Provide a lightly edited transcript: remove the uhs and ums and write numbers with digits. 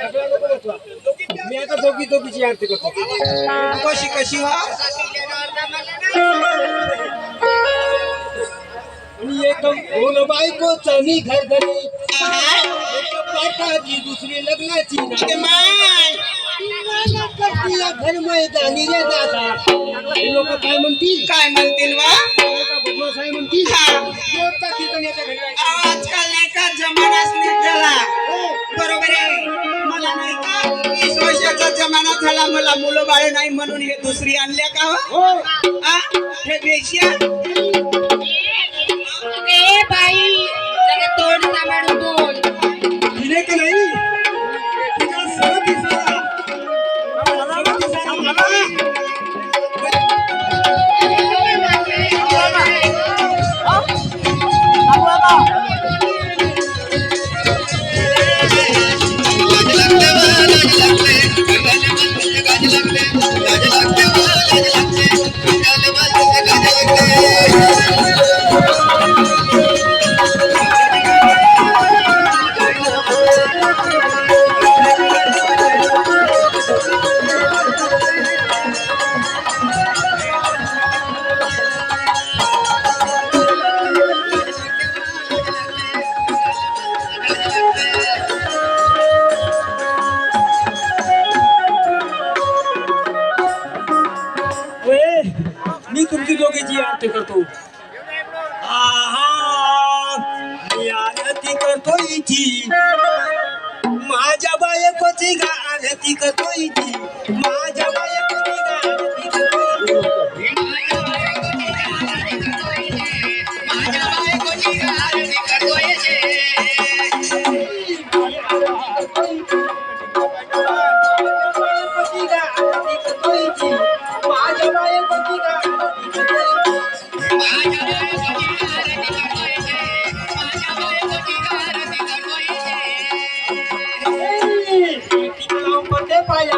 मी आता दोघीची आरती करतो. कशी कशी वा आणि एकदम दोन बायकोचं मी घर घरी एक पाठाची दुसरी लग्नाची घर मैदानी रे दादा. लोक काय म्हणतील काय म्हणतील वा बदमासाहेब म्हणतील आजकाल नाही का जमानाच निघाला. बरोबर आहे. मला नाही का 20 वर्षाचा जमाना झाला. मला मुलं बाळ नाही म्हणून हे दुसरी आणल्या का हो हे बेशिया ए बाई जरा तोंड सांभाळून बोल. हिने का नाही तिला सरळ दिसायला. मी तुमची दोघीची आरती करतो. मी आरती करतो इथी माझ्या बायकोची गा आरती करतो इथी माझ्या बायकोची गा आरती करतो. पाया